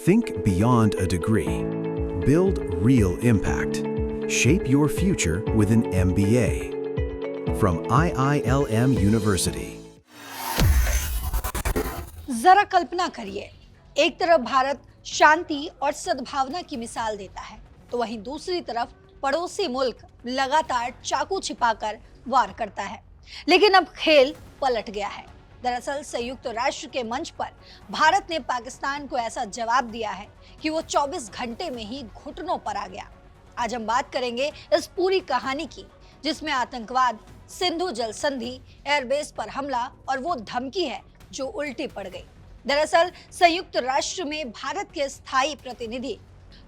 Think beyond a degree. Build real impact. Shape your future with an MBA. From IILM University. जरा कल्पना करिए, एक तरफ भारत शांति और सद्भावना की मिसाल देता है, तो वहीं दूसरी तरफ पड़ोसी मुल्क लगातार चाकू छिपाकर वार करता है। लेकिन अब खेल पलट गया है। दरअसल संयुक्त राष्ट्र के मंच पर भारत ने पाकिस्तान को ऐसा जवाब दिया है कि वो 24 घंटे में ही घुटनों पर आ गया। आज हम बात करेंगे इस पूरी कहानी की, जिसमें आतंकवाद, सिंधु जल संधि, एयरबेस पर हमला और वो धमकी है जो उल्टी पड़ गई। दरअसल संयुक्त राष्ट्र में भारत के स्थायी प्रतिनिधि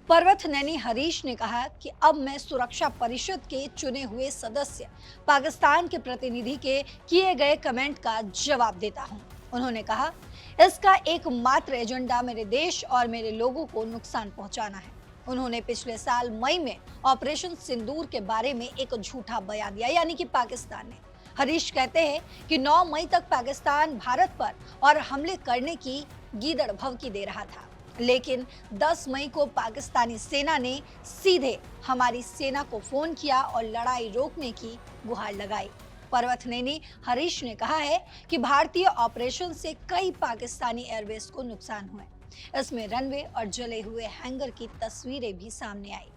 पर्वतनेनी हरीश ने कहा कि अब मैं सुरक्षा परिषद के चुने हुए सदस्य पाकिस्तान के प्रतिनिधि के किए गए कमेंट का जवाब देता हूं। उन्होंने कहा, इसका एकमात्र एजेंडा मेरे देश और मेरे लोगों को नुकसान पहुंचाना है। उन्होंने पिछले साल मई में ऑपरेशन सिंदूर के बारे में एक झूठा बयान दिया, यानी कि पाकिस्तान ने। हरीश कहते हैं कि 9 मई तक पाकिस्तान भारत पर और हमले करने की गीदड़ भवकी दे रहा था, लेकिन 10 मई को पाकिस्तानी सेना ने सीधे हमारी सेना को फोन किया और लड़ाई रोकने की गुहार लगाई। पर्वतनेनी हरीश ने कहा है कि भारतीय ऑपरेशन से कई पाकिस्तानी एयरबेस को नुकसान हुए। इसमें रनवे और जले हुए हैंगर की तस्वीरें भी सामने आई।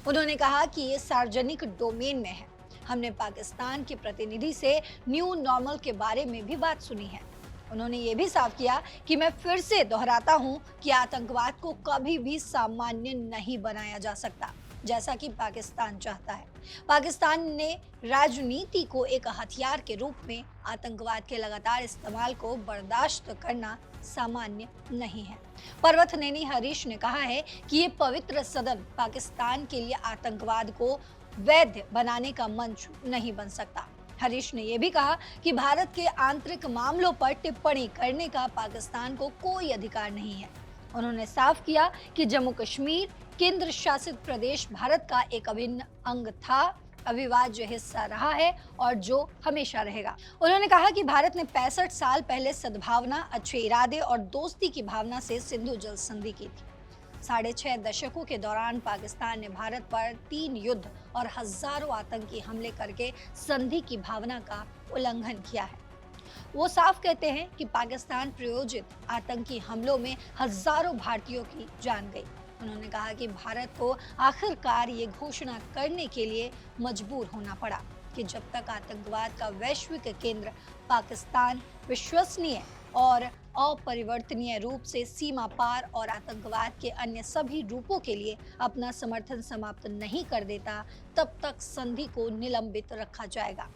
उन्होंने कहा कि ये सार्वजनिक डोमेन में है। हमने पाकिस्तान के प्रतिनिधि से न्यू नॉर्मल के बारे में भी बात सुनी है। उन्होंने ये भी साफ किया कि मैं फिर से दोहराता हूं कि आतंकवाद को कभी भी सामान्य नहीं बनाया जा सकता, जैसा कि पाकिस्तान चाहता है। पाकिस्तान ने राजनीति को एक हथियार के रूप में आतंकवाद के लगातार इस्तेमाल को बर्दाश्त करना सामान्य नहीं है। पर्वतनेनी हरीश ने कहा है कि ये पवित्र सदन पाकिस्तान के लिए आतंकवाद को वैध बनाने का मंच नहीं बन सकता। हरीश ने यह भी कहा कि भारत के आंतरिक मामलों पर टिप्पणी करने का पाकिस्तान को कोई अधिकार नहीं है। उन्होंने साफ किया कि जम्मू कश्मीर केंद्र शासित प्रदेश भारत का एक अभिन्न अंग था, अविभाज्य हिस्सा रहा है और जो हमेशा रहेगा। उन्होंने कहा कि भारत ने 65 साल पहले सद्भावना, अच्छे इरादे और दोस्ती की भावना से सिंधु जल संधि की थी। 6.5 दशकों के दौरान पाकिस्तान ने भारत पर 3 युद्ध और हजारों आतंकी हमले करके संधि की भावना का उल्लंघन किया है। वो साफ कहते हैं कि पाकिस्तान प्रायोजित आतंकी हमलों में हजारों भारतीयों की जान गई। उन्होंने कहा कि भारत को आखिरकार ये घोषणा करने के लिए मजबूर होना पड़ा कि जब तक आतंकवाद का वैश्विक केंद्र पाकिस्तान विश्वसनीय और अपरिवर्तनीय रूप से सीमा पार और आतंकवाद के अन्य सभी रूपों के लिए अपना समर्थन समाप्त नहीं कर देता, तब तक संधि को निलंबित रखा जाएगा।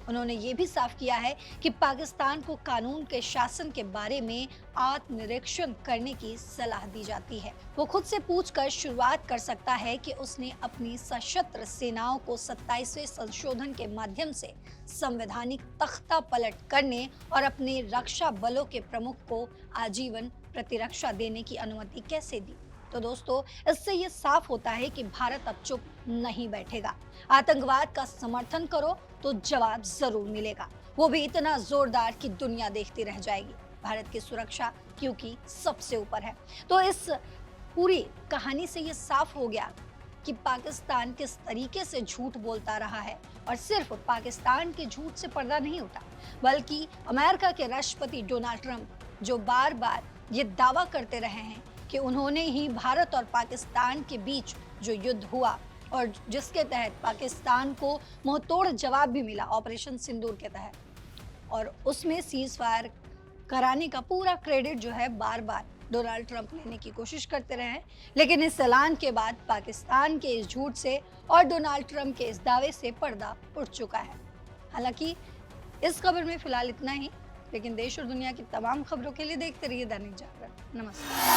उन्होंने ये भी साफ किया है कि पाकिस्तान को कानून के शासन के बारे में आत्मनिरीक्षण करने की सलाह दी जाती है। वो खुद से पूछकर शुरुआत कर सकता है कि उसने अपनी सशस्त्र सेनाओं को 27वें संशोधन के माध्यम से संवैधानिक तख्ता पलट करने और अपने रक्षा बलों के प्रमुख को आजीवन प्रतिरक्षा देने की अनुमति कैसे दी। तो दोस्तों, इससे ये साफ होता है कि भारत अब चुप नहीं बैठेगा। आतंकवाद का समर्थन करो तो जवाब जरूर मिलेगा, वो भी इतना जोरदार कि दुनिया देखती रह जाएगी। भारत की सुरक्षा क्योंकि सबसे ऊपर है। तो इस पूरी कहानी से ये साफ हो गया कि पाकिस्तान किस तरीके से झूठ बोलता रहा है, और सिर्फ पाकिस्तान के झूठ से पर्दा नहीं उठा, बल्कि अमेरिका के राष्ट्रपति डोनाल्ड ट्रंप जो बार बार ये दावा करते रहे हैं कि उन्होंने ही भारत और पाकिस्तान के बीच जो युद्ध हुआ और जिसके तहत पाकिस्तान को मुंहतोड़ जवाब भी मिला ऑपरेशन सिंदूर के तहत, और उसमें सीज फायर कराने का पूरा क्रेडिट जो है बार बार डोनाल्ड ट्रंप लेने की कोशिश करते रहे। लेकिन इस ऐलान के बाद पाकिस्तान के इस झूठ से और डोनाल्ड ट्रंप के इस दावे से पर्दा उठ चुका है। हालांकि इस खबर में फिलहाल इतना ही, लेकिन देश और दुनिया की तमाम खबरों के लिए देखते रहिए दैनिक जागरण। नमस्कार।